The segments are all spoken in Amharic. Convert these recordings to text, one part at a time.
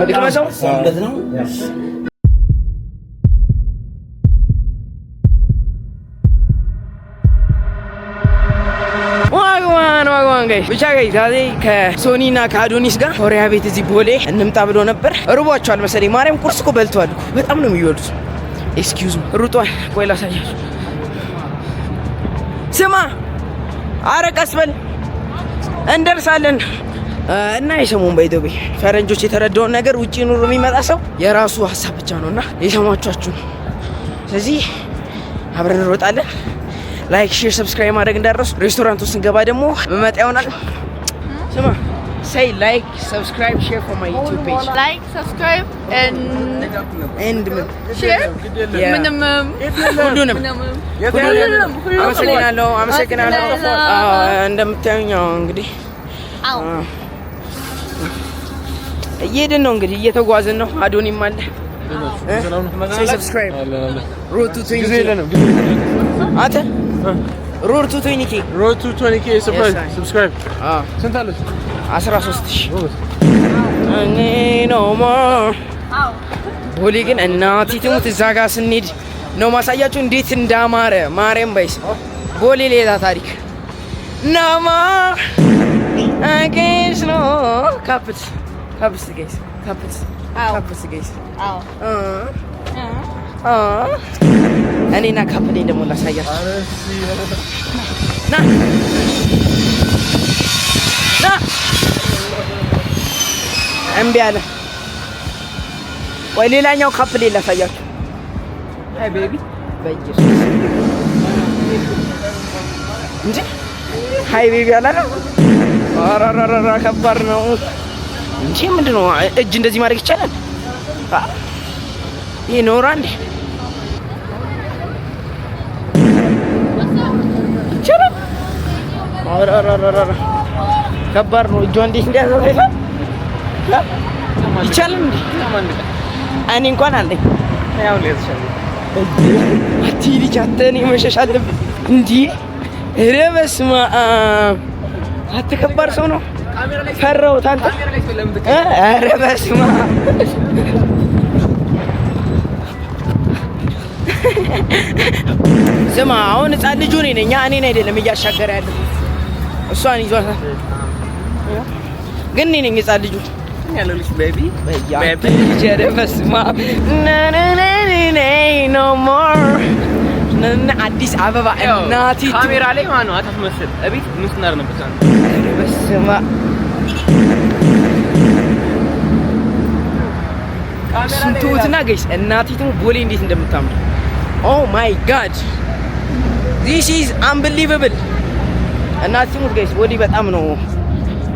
ልቅመሰው እንደት ነው ብቻ ዛሬ ከሶኒና ከአዶኒስ ጋር ኮሪያ ቤት እዚህ ቦሌ እንምጣ ብሎ ነበር። ርቧቸዋል መሰለኝ። ማርያም ቁርስ እኮ በልተዋል። በጣም ነው የሚወዱት። ኤክስኪውዝ ሩጧል። ቆይ ላሳያችሁ። ስማ፣ ኧረ ቀስ በል እንደርሳለን። እና የሰሞን በኢትዮጵያ ፈረንጆች የተረዳውን ነገር ውጪ ኑሮ የሚመጣ ሰው የራሱ ሀሳብ ብቻ ነውና የሰማችሁ ነው። ስለዚህ አብረን እንሮጣለን። ላይክ ሼር ሰብስክራይብ ማድረግ እንዳትረሱ። ሬስቶራንት ውስጥ ስንገባ ደግሞ መመጣ ይሆናል። ስማ say like subscribe share for my YouTube page. Like subscribe and share minimum ሁሉንም አመሰግናለሁ። እንደምታዩኝ እንግዲህ እየሄድን ነው እንግዲህ እየተጓዝን ነው። አዶኒም አለ። say subscribe road to 20 አተ road to 20k subscribe ስንት አለች? 13,000 እኔ ነው ቦሌ ግን እናቴ ትሙት እዛ ጋር ስንሄድ ነው ማሳያችሁ እንዴት እንዳማረ። ማርያም ባይስ ቦሌ ሌላ ታሪክ ናማ አገስ ነው ካፕስ ጋይስ እኔና ካፕሌ ደግሞ ላሳያችሁ። ና እምቢ አለ። ወይ ሌላኛው ካፕሌ ላሳያችሁ። አይ ቤቢ በኢየሱስ እንጂ ሃይ ቤቢ አላለም። አራራራ ከባድ ነው እንጂ ምንድነው እጅ እንደዚህ ማድረግ ይቻላል? ይሄ ኖራ እንዴ ይቻላል? አራራራ ከባድ ነው። እጇ እንዴት እንዲያዘው ይቻላል እንዴ? እኔ እንኳን አለኝ። ያው ለዚህ አትይልኝ አተኔ መሸሽ አለብኝ እንዴ? ኧረ በስመ አብ አትከባድ ሰው ነው። ፈራሁት አንተ። ኧረ በስመ አብ ስማ፣ አሁን ህፃን ልጁ ነኝ። እኔን አይደለም እያሻገረ ያለው እሷን ይዟታል። ግን እኔ ነኝ ህፃን ልጁ ያለው ልጅ ቤቢ ጀረ በስመ አብ ኖ ሞር አዲስ አበባ እናቴ ካሜራ ላይ ማነው አታስመስል። እቤት ምስናር ነበር ታን በስመ አብ ስንቱትና ጋይስ እናቴ ትሙ ቦሌ እንዴት እንደምታምር ኦ ማይ ጋድ ዚስ ኢዝ አንቢሊቨብል። እናቴ ትሙ ጋይስ ቦሌ በጣም ነው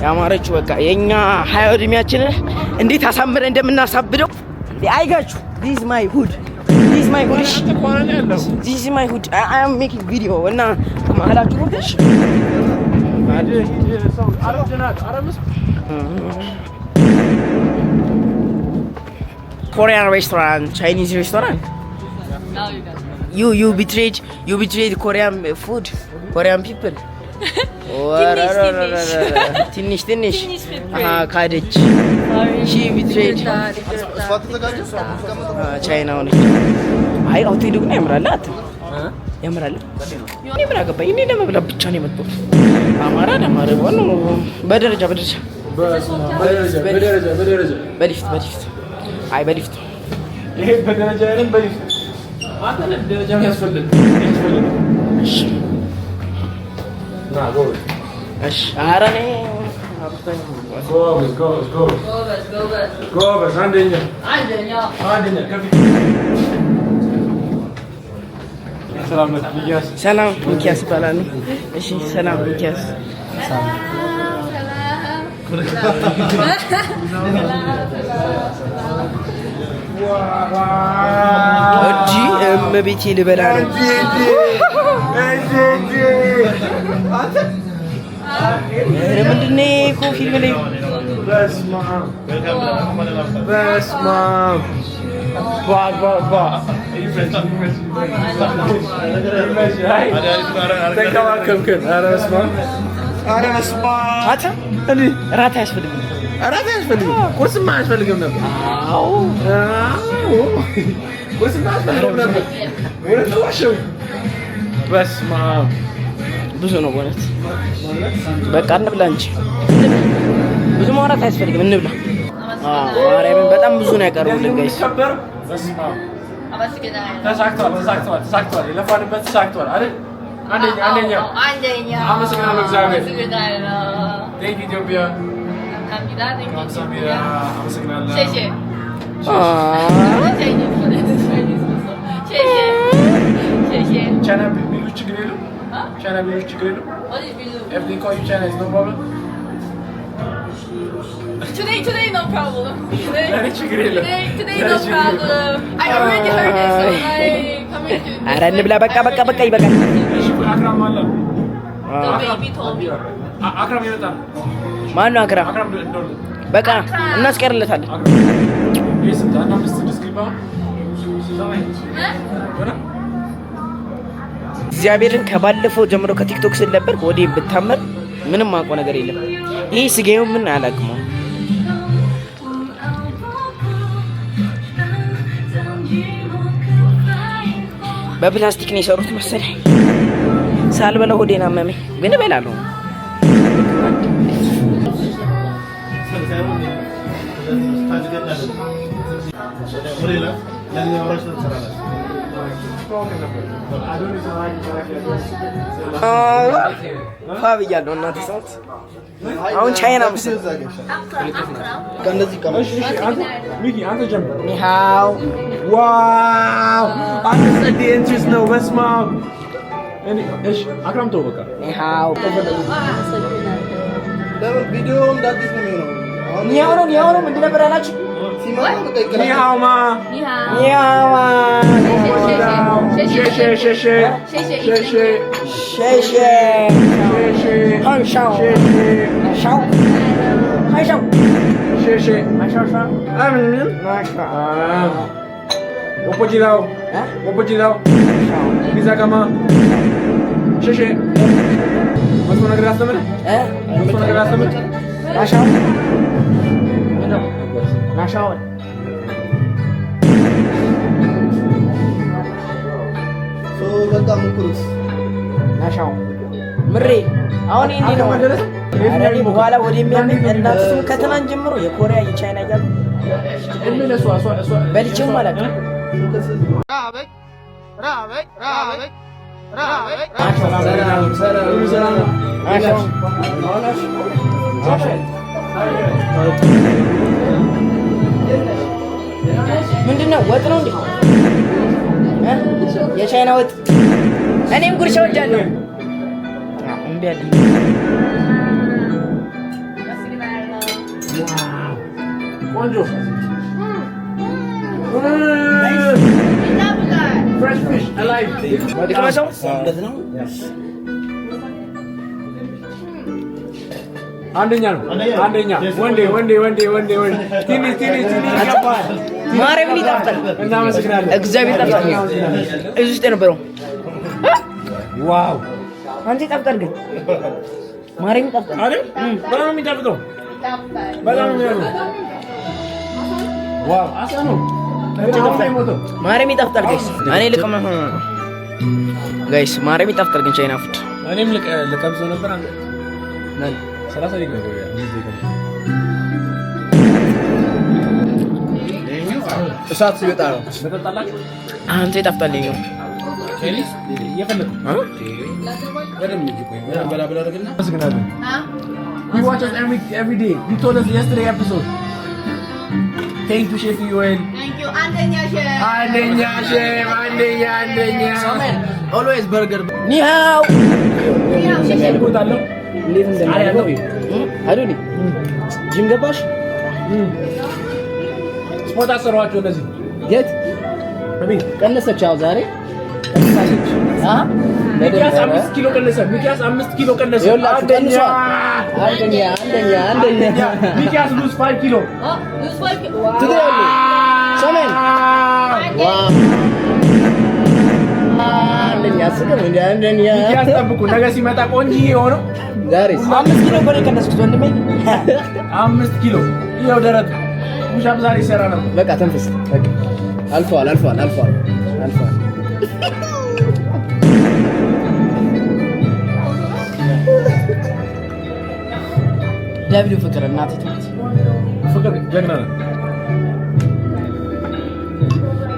ያማረችው። በቃ የኛ 20 እድሜያችንን እንዴት አሳምረን እንደምናሳብደው አይጋችሁ። ዚስ ማይ ሁድ ዚስ ማይ ሁድ አይ አም ሜኪንግ ቪዲዮ እና ማላችሁ ነው ደሽ ኮሪያን ሬስቶራንት ቻይኒዝ ሬስቶራንት you betrayed Korean food, Korean people. ትንሽ ካደች። ሺ ቢትሬድ ቻይና ሆነች። አይ ሆቴሉ ግን ያምራል። ያምራል። እኔ ምን አገባኝ? እኔ ለመብላት ብቻ ነው የመጣሁት። አማራ ነው በደረጃ በሊፍት አይ በሊፍት ይሄ በደረጃ አይደለም። በሊፍት አንተ ደረጃ ያስፈልግ። ና ጎል እሺ አራኔ ጎበዝ አንደኛ ከፊት ሰላም ሚኪያስ ይባላል። እሺ ሰላም ሚኪያስ እጂ እመቤቴ ልበላ ነው። ምንድን ነው እኮ ፊልም ላይ በስመ አብ ተንከባከብከን። ኧረ በስመ አብ እራት አያስፈልግም። እራት አያስፈልግም። ቁርስማ አያስፈልግም ነበር። አዎ ቁርስማ አያስፈልግም ነበር። ወይስ ተዋሸው? በስመ አብ ብዙ ነው ማለት በቃ እንብላ እንጂ ብዙ ማውራት አያስፈልግም። እንብላ። ማርያምን በጣም ብዙ ነው ያቀርቡልን ጋይስ። በስመ አብ ተሳክቷል። የለፋንበት ተሳክቷል አይደል? አንደኛ አመሰግናለሁ እግዚአብሔር። ቴንክ ኢትዮጵያ 감사합니다. አመሰግናለሁ። ቻይና ቢሉ ችግር የለም። ቻይና ቢሉ ችግር የለም። Everything call you China is no problem. Today no problem. Today no problem. I already heard it, so like coming to. ኧረ እንብላ በቃ ይበቃል። አክራም አለ። The baby told me. አክራም ይመጣል። ማን ነው አክራም? አክራም እንደው በቃ እናስቀርለታለን። ይስም ታና ምስት ዲስክሪባ እግዚአብሔርን ከባለፈው ጀምሮ ከቲክቶክ ስል ነበር ወዴ ብታመር ምንም አውቀው ነገር የለም። ይሄ ስጋው ምን አላውቅም። በፕላስቲክ ነው የሰሩት መሰለኝ። ሳልበላ ሆዴን አመመኝ፣ ግን እበላለሁ። ብያለሁ እናንተ ሰዓት አሁን ቻይና ምስል ኒሃው ዋው አንተ እንትን ነው በስማ እሺ አክራም ተው በቃ ኒሃው ቪዲዮ እንዳዲስ ነው የሚሆነው። ኒሃው ነው ምንድን ነበር ያላችሁ? ኒሃውማ ወፖጂላው ቢዛጋማ ሸሼ መጥፎ ነገር አስተምር ናሻው በቃ ሙኩሩስ ናሻው ምሬ አሁን እንዴ ነው አረኒ በኋላ ወደ የሚያምን እናንተ ከትናንት ጀምሮ የኮሪያ የቻይና እያሉ በልቼው ማለት ነው። ምንድነው? ወጥ ነው እንዴ? የቻይና ወጥ። እኔም ጉርሻ ወዳለሁ። እምቢ አለ። ቆንጆ fresh fish alive አንደኛ ነው። ወንዴ ትንሽ ይገባል። ማርያምን ይጣፍጣል። እናመሰግናለን። እግዚአብሔር ይጣፍጣል። እዚህ ውስጥ የነበረው ዋው አንተ ይጣፍጣል ግን ማርያምን ይጣፍጣል አይደል? በጣም ነው የሚጣፍጠው። በጣም ነው የሚያምረው። ዋው አሳ ነው ማርያምን ይጣፍጣል ጋይስ። እኔ ልቀማ ጋይስ ማርያምን ይጣፍጣል ግን ቻይና ፉድ እኔም ልቀምሰው ነበር አንተ ነን 30 ደቂቃ ነው እሳት ሲወጣ ነው መጠጣላችሁ። አንተ ይጣፍጣል ነው ኬሊስ እየፈለኩ በደንብ ይቆይ በላ አድርግና አመሰግናለሁ። We watch us every day. You told us yesterday episode. Thank you Chef Yoel. Thank you አንደኛ ሼፍ አንደኛ always burger ኒሃው ይልቁታለሁ እንዴት እንደማደርገው አይዶኒ ጂም ገባሽ? ስፖርት አሰሯቸው እንደዚህ የት በቤት ቀነሰች? ያው ዛሬ ቀነሰች። ሚኪያስ 5 ኪሎ ቀነሰ። ሚኪያስ 5 ኪሎ ቀነሰ። አንደኛ ሚኪያስ lose 5 ኪሎ ትደውል ሰሜን አንደኛ ስገም አንደኛ ሚኪያስ ጠብቁ። ነገ ሲመጣ ቆንጆ የሆነው ዛሬስ 5 ኪሎ እኮ ነው የቀነስኩት ወንድሜ። 5 ኪሎ ይኸው ደረት ፑሻፕ ዛሬ ይሰራ ነበር። በቃ ተንፍስ። በቃ አልፏል። ደብሊው ፍቅር እናቴ ትምህርት ፍቅር ጀግና ነው።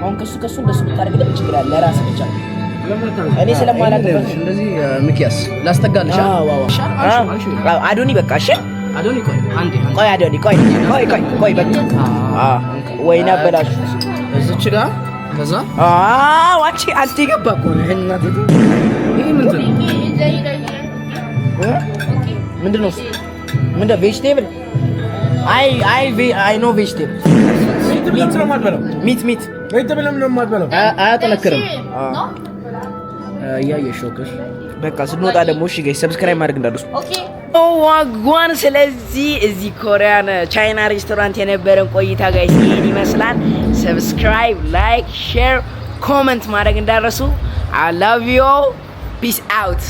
አሁን ከሱ እንደሱ ብታደርግልኝ ችግር አለ። ለራስህ ብቻ እኔ ስለማላውቅበት እንደዚህ ሚኪያስ ላስጠጋልሽ። አዶኒ በቃ እሺ፣ አዶኒ ቆይ አንዴ ቆይ አዶኒ ቆይ በቃ ወይኔ አበላሽ እዚች ጋር ከዛ ዋቺ አንተ ገባ እኮ እናቴ። ይሄ ምንድን ነው? ምንድን ነው? ምንድን ነው? ቬጅቴብል አይ ኖ ቬጅቴብል ሚት ነው የማትበላው። ሚት ቬጅቴብል ነው የማትበላው። አያጠነክርም። No? እያየሽ ሾክሽ። በቃ ስንወጣ ደግሞ እሺ ጋይስ ሰብስክራይብ ማድረግ እንዳትረሱ። Okay. ዋጓን ስለዚህ እዚህ ኮሪያን ቻይና ሬስቶራንት የነበረን ቆይታ ጋይስ ይሄን ይመስላል። ሰብስክራይብ፣ ላይክ፣ ሼር፣ ኮሜንት ማድረግ እንዳትረሱ። I love you all. Peace out.